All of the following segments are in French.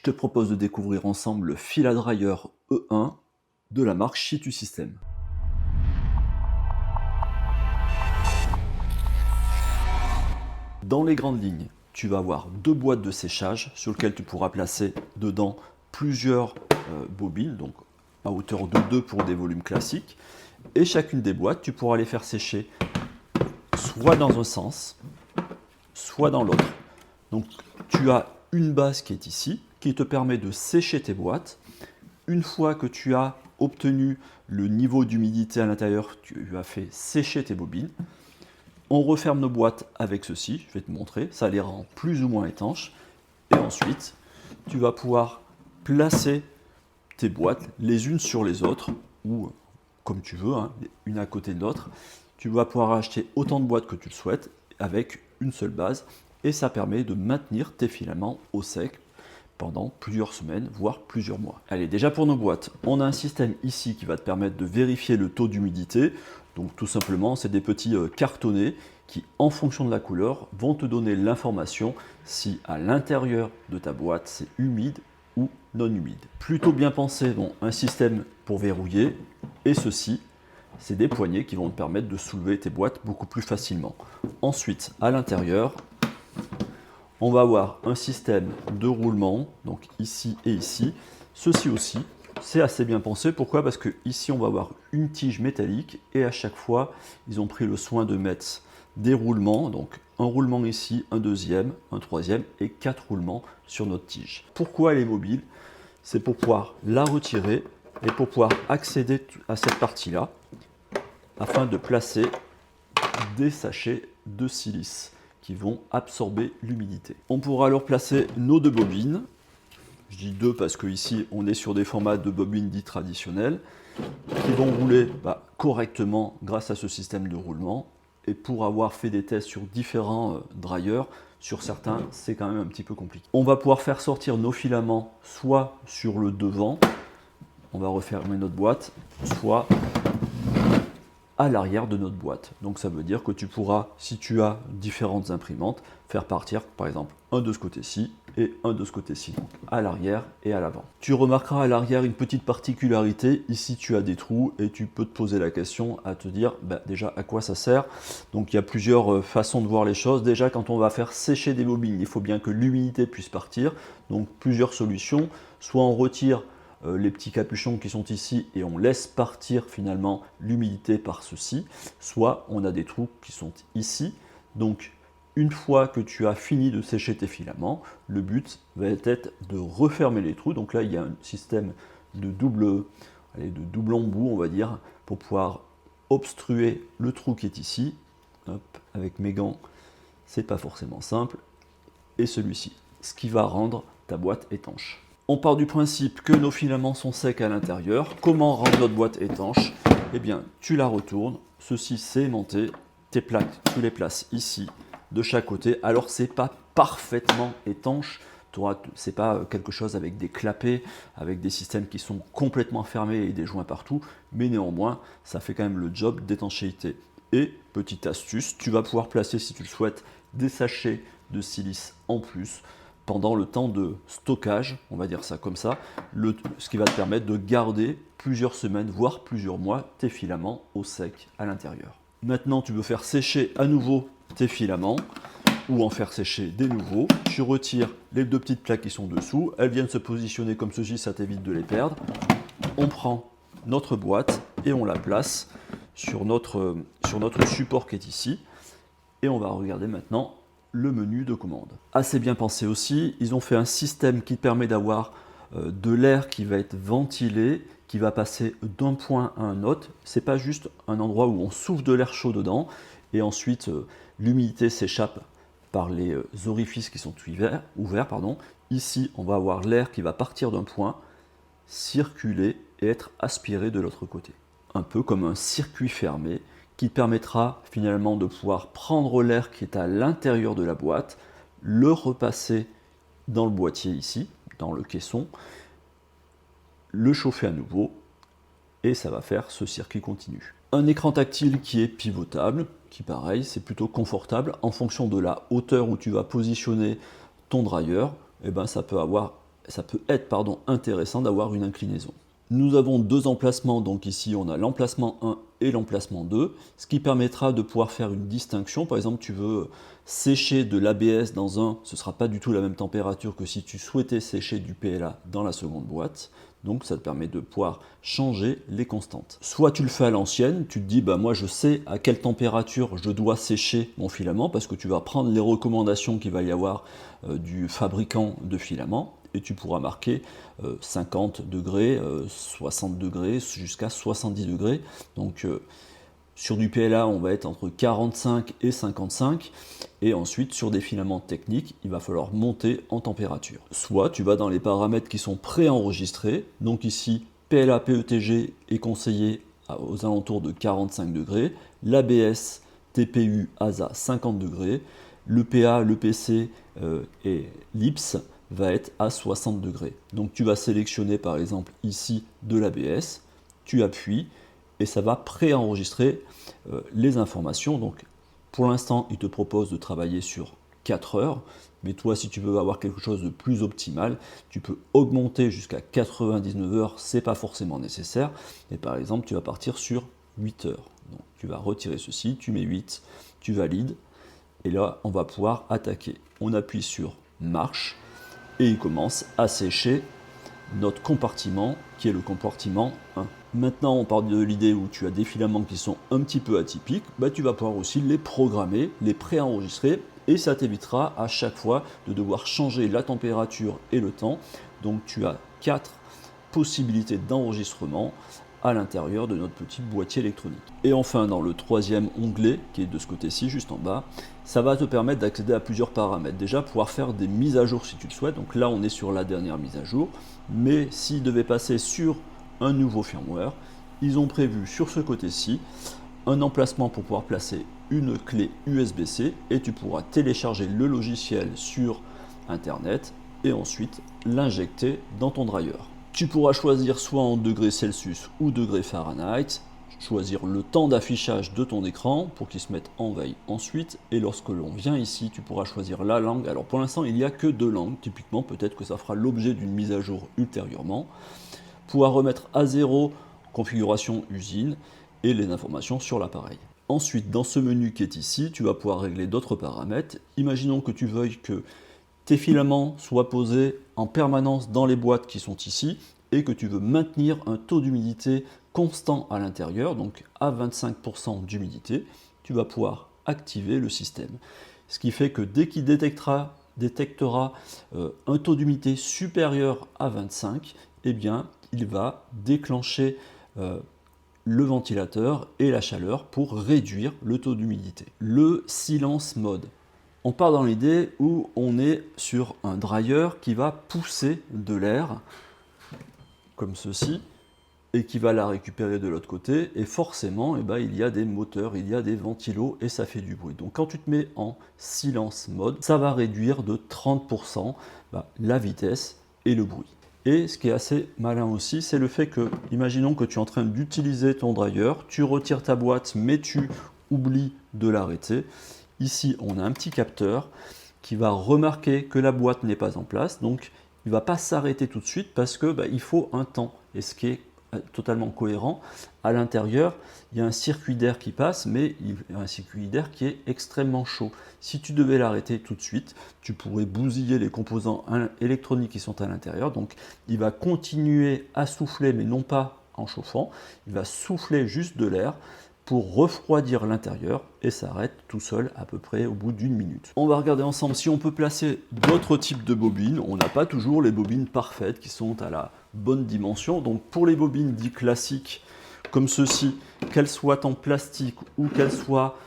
Je te propose de découvrir ensemble le fil à dryer E1 de la marque Chitu System. Dans les grandes lignes, tu vas avoir deux boîtes de séchage sur lesquelles tu pourras placer dedans plusieurs bobines, donc à hauteur de 2 pour des volumes classiques. Et chacune des boîtes, tu pourras les faire sécher soit dans un sens, soit dans l'autre. Donc tu as une base qui est ici, qui te permet de sécher tes boîtes. Une fois que tu as obtenu le niveau d'humidité à l'intérieur, tu as fait sécher tes bobines. On referme nos boîtes avec ceci, je vais te montrer, ça les rend plus ou moins étanches. Et ensuite, tu vas pouvoir placer tes boîtes les unes sur les autres, ou comme tu veux, hein, une à côté de l'autre. Tu vas pouvoir acheter autant de boîtes que tu le souhaites avec une seule base, et ça permet de maintenir tes filaments au sec pendant plusieurs semaines, voire plusieurs mois. Allez, déjà pour nos boîtes, on a un système ici qui va te permettre de vérifier le taux d'humidité. Donc tout simplement, c'est des petits cartonnets qui, en fonction de la couleur, vont te donner l'information si à l'intérieur de ta boîte c'est humide ou non humide. Plutôt bien pensé, bon, un système pour verrouiller, et ceci, c'est des poignées qui vont te permettre de soulever tes boîtes beaucoup plus facilement. Ensuite, à l'intérieur, on va avoir un système de roulement, donc ici et ici. Ceci aussi, c'est assez bien pensé. Pourquoi? Parce que ici, on va avoir une tige métallique et à chaque fois, ils ont pris le soin de mettre des roulements. Donc un roulement ici, un deuxième, un troisième et 4 roulements sur notre tige. Pourquoi elle est mobile? C'est pour pouvoir la retirer et pour pouvoir accéder à cette partie-là afin de placer des sachets de silice qui vont absorber l'humidité. On pourra alors placer nos deux bobines. Je dis deux parce que ici on est sur des formats de bobines dits traditionnels qui vont rouler correctement grâce à ce système de roulement. Et pour avoir fait des tests sur différents dryers, sur certains c'est quand même un petit peu compliqué. On va pouvoir faire sortir nos filaments soit sur le devant, on va refermer notre boîte, soit à l'arrière de notre boîte. Donc ça veut dire que tu pourras, si tu as différentes imprimantes, faire partir par exemple un de ce côté-ci et un de ce côté-ci, à l'arrière et à l'avant. Tu remarqueras à l'arrière une petite particularité, ici tu as des trous et tu peux te poser la question à te dire déjà à quoi ça sert. Donc il y a plusieurs façons de voir les choses. Déjà quand on va faire sécher des bobines, il faut bien que l'humidité puisse partir, donc plusieurs solutions, soit on retire les petits capuchons qui sont ici et on laisse partir finalement l'humidité par ceci, soit on a des trous qui sont ici. Donc une fois que tu as fini de sécher tes filaments, le but va être de refermer les trous. Donc là il y a un système de double embout, on va dire, pour pouvoir obstruer le trou qui est ici. Hop, avec mes gants, c'est pas forcément simple. Et celui-ci, ce qui va rendre ta boîte étanche. On part du principe que nos filaments sont secs à l'intérieur. Comment rendre notre boîte étanche? Eh bien, tu la retournes. Ceci, c'est aimanté. Tes plaques, tu les places ici, de chaque côté. Alors, c'est pas parfaitement étanche. C'est pas quelque chose avec des clapets, avec des systèmes qui sont complètement fermés et des joints partout. Mais néanmoins, ça fait quand même le job d'étanchéité. Et, petite astuce, tu vas pouvoir placer, si tu le souhaites, des sachets de silice en plus pendant le temps de stockage, on va dire ça comme ça, ce qui va te permettre de garder plusieurs semaines, voire plusieurs mois, tes filaments au sec à l'intérieur. Maintenant, tu veux faire sécher à nouveau tes filaments, ou en faire sécher des nouveaux. Tu retires les deux petites plaques qui sont dessous, elles viennent se positionner comme ceci, ça t'évite de les perdre. On prend notre boîte et on la place sur notre support qui est ici, et on va regarder maintenant le menu de commande. Assez bien pensé aussi, ils ont fait un système qui permet d'avoir de l'air qui va être ventilé, qui va passer d'un point à un autre. C'est pas juste un endroit où on souffle de l'air chaud dedans et ensuite l'humidité s'échappe par les orifices qui sont ouverts. Ici, on va avoir l'air qui va partir d'un point, circuler et être aspiré de l'autre côté. Un peu comme un circuit fermé qui permettra finalement de pouvoir prendre l'air qui est à l'intérieur de la boîte, le repasser dans le boîtier ici, dans le caisson, le chauffer à nouveau, et ça va faire ce circuit continu. Un écran tactile qui est pivotable, qui pareil, c'est plutôt confortable, en fonction de la hauteur où tu vas positionner ton dryer, et ça peut avoir ça peut être intéressant d'avoir une inclinaison. Nous avons deux emplacements, donc ici on a l'emplacement 1 et l'emplacement 2, ce qui permettra de pouvoir faire une distinction. Par exemple, tu veux sécher de l'ABS dans un, ce ne sera pas du tout la même température que si tu souhaitais sécher du PLA dans la seconde boîte. Donc ça te permet de pouvoir changer les constantes. Soit tu le fais à l'ancienne, tu te dis bah moi je sais à quelle température je dois sécher mon filament, parce que tu vas prendre les recommandations qu'il va y avoir du fabricant de filaments, et tu pourras marquer 50 degrés, 60 degrés, jusqu'à 70 degrés. Donc sur du PLA, on va être entre 45 et 55, et ensuite sur des filaments techniques, il va falloir monter en température. Soit tu vas dans les paramètres qui sont préenregistrés, donc ici PLA PETG est conseillé aux alentours de 45 degrés, l'ABS TPU ASA 50 degrés, l'EPA, l'EPC et l'IPS va être à 60 degrés. Donc tu vas sélectionner par exemple ici de l'ABS, tu appuies, et ça va préenregistrer les informations. Donc pour l'instant, il te propose de travailler sur 4 heures, mais toi, si tu veux avoir quelque chose de plus optimal, tu peux augmenter jusqu'à 99 heures, c'est pas forcément nécessaire, mais par exemple, tu vas partir sur 8 heures. Donc tu vas retirer ceci, tu mets 8, tu valides, et là, on va pouvoir attaquer. On appuie sur marche, et il commence à sécher notre compartiment, qui est le compartiment 1. Maintenant, on part de l'idée où tu as des filaments qui sont un petit peu atypiques, bah, tu vas pouvoir aussi les programmer, les préenregistrer, et ça t'évitera à chaque fois de devoir changer la température et le temps. Donc tu as 4 possibilités d'enregistrement à l'intérieur de notre petit boîtier électronique. Et enfin, dans le troisième onglet, qui est de ce côté-ci, juste en bas, ça va te permettre d'accéder à plusieurs paramètres. Déjà, pouvoir faire des mises à jour si tu le souhaites. Donc là, on est sur la dernière mise à jour. Mais s'il devait passer sur un nouveau firmware, ils ont prévu sur ce côté-ci un emplacement pour pouvoir placer une clé USB-C, et tu pourras télécharger le logiciel sur Internet et ensuite l'injecter dans ton dryer. Tu pourras choisir soit en degrés Celsius ou degrés Fahrenheit, choisir le temps d'affichage de ton écran pour qu'il se mette en veille ensuite, et lorsque l'on vient ici, tu pourras choisir la langue. Alors pour l'instant, il n'y a que 2 langues, typiquement peut-être que ça fera l'objet d'une mise à jour ultérieurement. Pouvoir remettre à 0 configuration usine et les informations sur l'appareil. Ensuite, dans ce menu qui est ici, tu vas pouvoir régler d'autres paramètres. Imaginons que tu veuilles que tes filaments soient posés en permanence dans les boîtes qui sont ici, et que tu veux maintenir un taux d'humidité constant à l'intérieur, donc à 25% d'humidité, tu vas pouvoir activer le système. Ce qui fait que dès qu'il détectera un taux d'humidité supérieur à 25, eh bien, il va déclencher le ventilateur et la chaleur pour réduire le taux d'humidité. Le silence mode. On part dans l'idée où on est sur un dryer qui va pousser de l'air, comme ceci, et qui va la récupérer de l'autre côté, et forcément, il y a des moteurs, il y a des ventilos, et ça fait du bruit. Donc quand tu te mets en silence mode, ça va réduire de 30% la vitesse et le bruit. Et ce qui est assez malin aussi, c'est le fait que, imaginons que tu es en train d'utiliser ton dryer, tu retires ta boîte, mais tu oublies de l'arrêter. Ici, on a un petit capteur qui va remarquer que la boîte n'est pas en place, donc il ne va pas s'arrêter tout de suite parce que il faut un temps. Et ce qui est totalement cohérent, à l'intérieur, il y a un circuit d'air qui passe, mais il y a un circuit d'air qui est extrêmement chaud. Si tu devais l'arrêter tout de suite, tu pourrais bousiller les composants électroniques qui sont à l'intérieur. Donc il va continuer à souffler, mais non pas en chauffant, il va souffler juste de l'air pour refroidir l'intérieur, et s'arrête tout seul à peu près au bout d'1 minute. On va regarder ensemble si on peut placer d'autres types de bobines. On n'a pas toujours les bobines parfaites qui sont à la bonne dimension. Donc pour les bobines dites classiques comme ceci, qu'elles soient en plastique ou qu'elles soient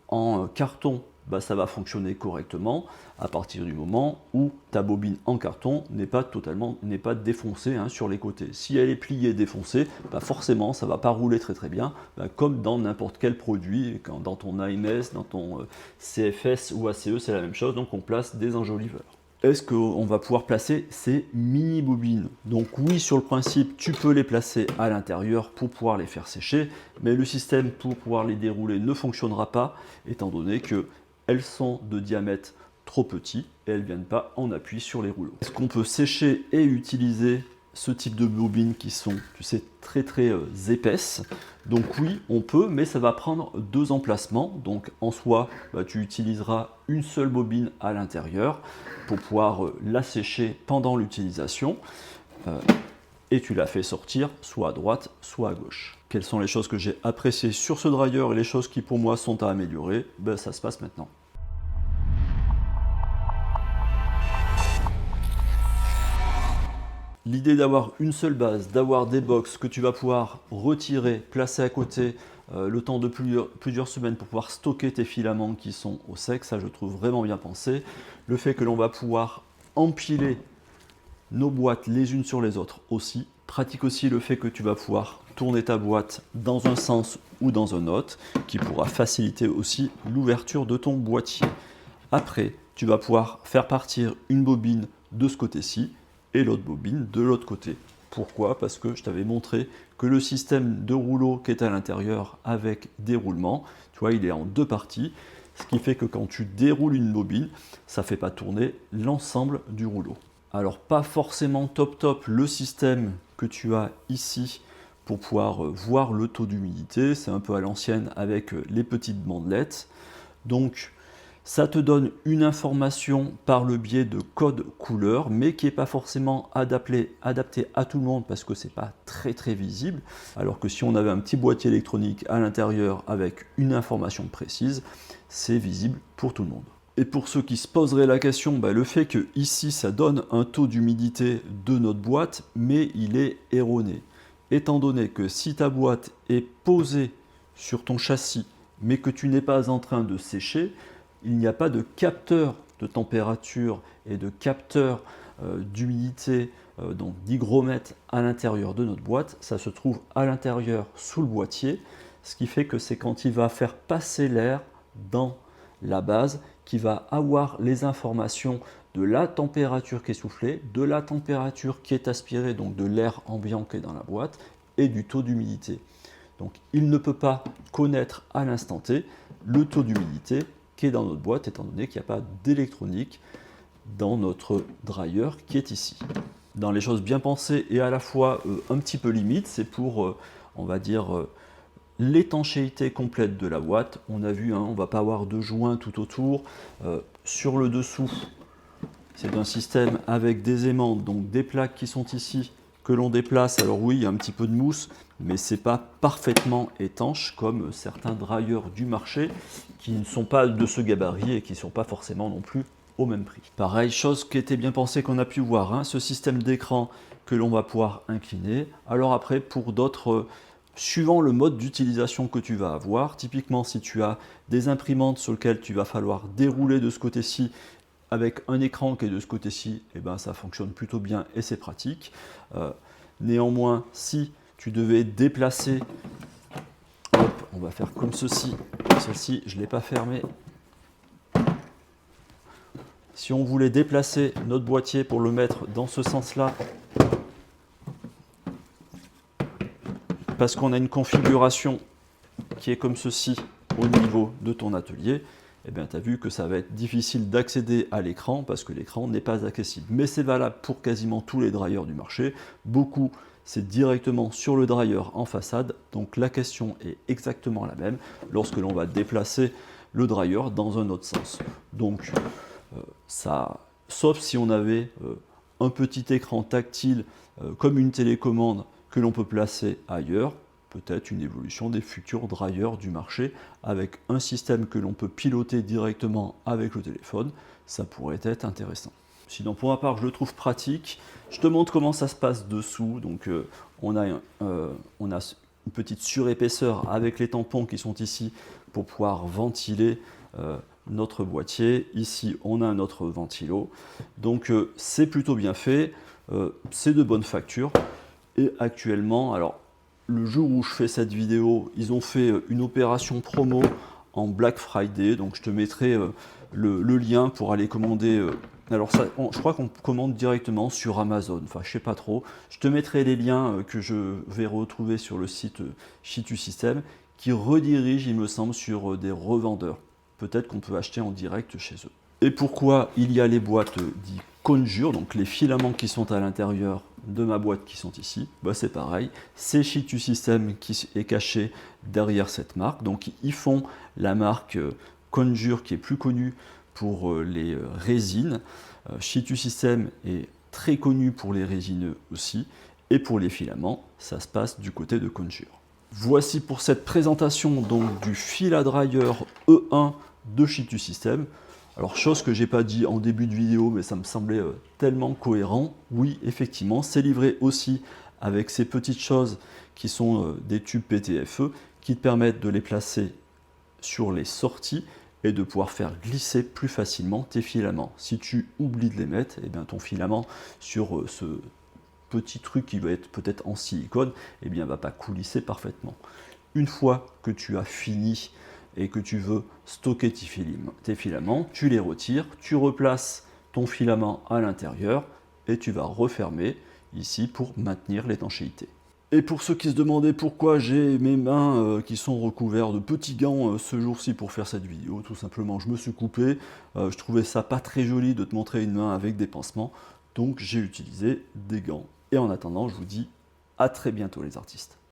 en carton, ça va fonctionner correctement à partir du moment où ta bobine en carton n'est pas défoncée sur les côtés. Si elle est pliée et défoncée, forcément ça ne va pas rouler très bien, comme dans n'importe quel produit, dans ton AMS, dans ton CFS ou ACE, c'est la même chose, donc on place des enjoliveurs. Est-ce qu'on va pouvoir placer ces mini bobines? Donc oui, sur le principe, tu peux les placer à l'intérieur pour pouvoir les faire sécher, mais le système pour pouvoir les dérouler ne fonctionnera pas, étant donné qu'elles sont de diamètre trop petits et elles ne viennent pas en appui sur les rouleaux. Est-ce qu'on peut sécher et utiliser ce type de bobines qui sont, tu sais, très épaisses? Donc oui, on peut, mais ça va prendre 2 emplacements. Donc en soi, tu utiliseras une seule bobine à l'intérieur pour pouvoir la sécher pendant l'utilisation. Et tu la fais sortir soit à droite, soit à gauche. Quelles sont les choses que j'ai appréciées sur ce dryer et les choses qui pour moi sont à améliorer? Ça se passe maintenant. L'idée d'avoir une seule base, d'avoir des box que tu vas pouvoir retirer, placer à côté le temps de plusieurs semaines pour pouvoir stocker tes filaments qui sont au sec, ça je trouve vraiment bien pensé. Le fait que l'on va pouvoir empiler nos boîtes les unes sur les autres aussi. Pratique aussi le fait que tu vas pouvoir tourner ta boîte dans un sens ou dans un autre, qui pourra faciliter aussi l'ouverture de ton boîtier. Après, tu vas pouvoir faire partir une bobine de ce côté-ci et l'autre bobine de l'autre côté. Pourquoi? Parce que je t'avais montré que le système de rouleau qui est à l'intérieur avec déroulement, tu vois, il est en 2 parties, ce qui fait que quand tu déroules une bobine, ça ne fait pas tourner l'ensemble du rouleau. Alors pas forcément top le système que tu as ici pour pouvoir voir le taux d'humidité, c'est un peu à l'ancienne avec les petites bandelettes. Donc ça te donne une information par le biais de code couleur, mais qui n'est pas forcément adapté à tout le monde parce que c'est pas très visible. Alors que si on avait un petit boîtier électronique à l'intérieur avec une information précise, c'est visible pour tout le monde. Et pour ceux qui se poseraient la question, le fait que ici ça donne un taux d'humidité de notre boîte, mais il est erroné. Étant donné que si ta boîte est posée sur ton châssis, mais que tu n'es pas en train de sécher, il n'y a pas de capteur de température et de capteur d'humidité, donc d'hygromètre à l'intérieur de notre boîte. Ça se trouve à l'intérieur sous le boîtier, ce qui fait que c'est quand il va faire passer l'air dans la base qui va avoir les informations de la température qui est soufflée, de la température qui est aspirée, donc de l'air ambiant qui est dans la boîte, et du taux d'humidité. Donc il ne peut pas connaître à l'instant T le taux d'humidité qui est dans notre boîte, étant donné qu'il n'y a pas d'électronique dans notre dryer qui est ici. Dans les choses bien pensées et à la fois un petit peu limite, c'est pour, on va dire, l'étanchéité complète de la boîte. On a vu, on ne va pas avoir de joints tout autour. Sur le dessous, c'est un système avec des aimantes, donc des plaques qui sont ici, que l'on déplace. Alors oui, il y a un petit peu de mousse, mais ce n'est pas parfaitement étanche comme certains dryers du marché qui ne sont pas de ce gabarit et qui ne sont pas forcément non plus au même prix. Pareil, chose qui était bien pensée qu'on a pu voir, ce système d'écran que l'on va pouvoir incliner. Alors après, pour d'autres, suivant le mode d'utilisation que tu vas avoir, typiquement si tu as des imprimantes sur lesquelles tu vas falloir dérouler de ce côté-ci avec un écran qui est de ce côté-ci, ça fonctionne plutôt bien et c'est pratique. Néanmoins, si tu devais déplacer, hop, on va faire comme ceci, celle-ci je ne l'ai pas fermée. Si on voulait déplacer notre boîtier pour le mettre dans ce sens-là, parce qu'on a une configuration qui est comme ceci au niveau de ton atelier, tu as vu que ça va être difficile d'accéder à l'écran parce que l'écran n'est pas accessible. Mais c'est valable pour quasiment tous les dryers du marché. Beaucoup, c'est directement sur le dryer en façade. Donc la question est exactement la même lorsque l'on va déplacer le dryer dans un autre sens. Donc ça, sauf si on avait un petit écran tactile comme une télécommande que l'on peut placer ailleurs, peut-être une évolution des futurs dryers du marché avec un système que l'on peut piloter directement avec le téléphone, ça pourrait être intéressant. Sinon pour ma part je le trouve pratique. Je te montre comment ça se passe dessous. Donc on a une petite surépaisseur avec les tampons qui sont ici pour pouvoir ventiler notre boîtier. Ici on a un autre ventilo. Donc c'est plutôt bien fait, c'est de bonne facture. Et actuellement, alors le jour où je fais cette vidéo, ils ont fait une opération promo en Black Friday, donc je te mettrai le lien pour aller commander. Alors ça, je crois qu'on commande directement sur Amazon, enfin je sais pas trop. Je te mettrai les liens que je vais retrouver sur le site Chitu System qui redirige, il me semble, sur des revendeurs. Peut-être qu'on peut acheter en direct chez eux. Et pourquoi il y a les boîtes dites Conjure, donc les filaments qui sont à l'intérieur de ma boîte qui sont ici, bah c'est pareil, c'est Shitu System qui est caché derrière cette marque, donc ils font la marque Conjure qui est plus connue pour les résines. Shitu System est très connu pour les résineux aussi, et pour les filaments, ça se passe du côté de Conjure. Voici pour cette présentation donc du fil à dryer E1 de Shitu System. Alors, chose que j'ai pas dit en début de vidéo, mais ça me semblait tellement cohérent. Oui, effectivement, c'est livré aussi avec ces petites choses qui sont des tubes PTFE qui te permettent de les placer sur les sorties et de pouvoir faire glisser plus facilement tes filaments. Si tu oublies de les mettre, eh bien ton filament sur ce petit truc qui va être peut-être en silicone, eh bien va pas coulisser parfaitement. Une fois que tu as fini et que tu veux stocker tes filaments, tu les retires, tu replaces ton filament à l'intérieur et tu vas refermer ici pour maintenir l'étanchéité. Et pour ceux qui se demandaient pourquoi j'ai mes mains qui sont recouvertes de petits gants ce jour-ci pour faire cette vidéo, tout simplement je me suis coupé, je trouvais ça pas très joli de te montrer une main avec des pansements, donc j'ai utilisé des gants. Et en attendant, je vous dis à très bientôt les artistes.